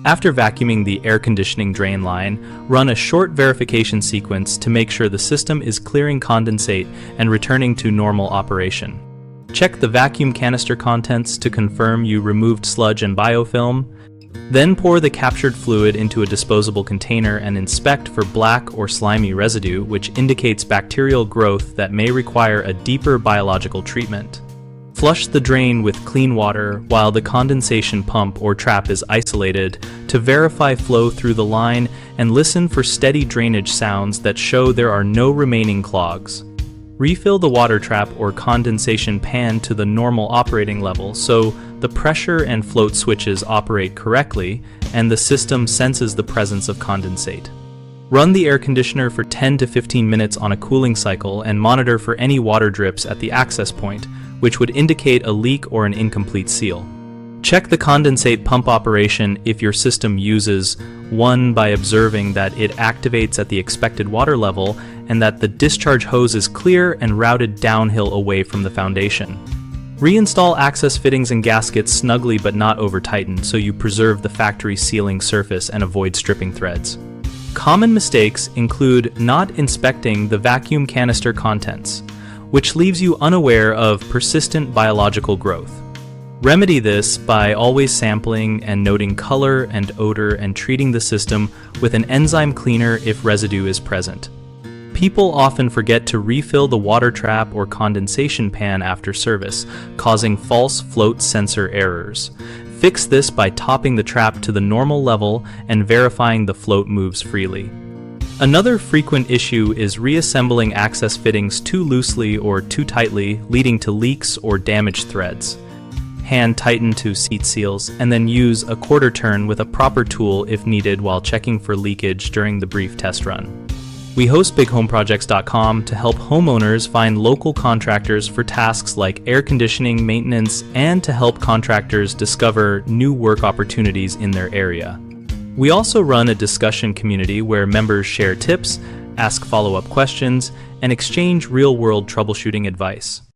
After vacuuming the air conditioning drain line, run a short verification sequence to make sure the system is clearing condensate and returning to normal operation. Check the vacuum canister contents to confirm you removed sludge and biofilm. Then pour the captured fluid into a disposable container and inspect for black or slimy residue, which indicates bacterial growth that may require a deeper biological treatment. Flush the drain with clean water while the condensation pump or trap is isolated to verify flow through the line, and listen for steady drainage sounds that show there are no remaining clogs. Refill the water trap or condensation pan to the normal operating level so the pressure and float switches operate correctly and the system senses the presence of condensate. Run the air conditioner for 10 to 15 minutes on a cooling cycle and monitor for any water drips at the access point, which would indicate a leak or an incomplete seal. Check the condensate pump operation if your system uses one by observing that it activates at the expected water level and that the discharge hose is clear and routed downhill away from the foundation. Reinstall access fittings and gaskets snugly but not over-tighten so you preserve the factory sealing surface and avoid stripping threads. Common mistakes include not inspecting the vacuum canister contents, which leaves you unaware of persistent biological growth. Remedy this by always sampling and noting color and odor and treating the system with an enzyme cleaner if residue is present. People often forget to refill the water trap or condensation pan after service, causing false float sensor errors. Fix this by topping the trap to the normal level and verifying the float moves freely. Another frequent issue is reassembling access fittings too loosely or too tightly, leading to leaks or damaged threads. Hand tighten to seat seals and then use a quarter turn with a proper tool if needed while checking for leakage during the brief test run. We host bighomeprojects.com to help homeowners find local contractors for tasks like air conditioning, maintenance, and to help contractors discover new work opportunities in their area. We also run a discussion community where members share tips, ask follow-up questions, and exchange real-world troubleshooting advice.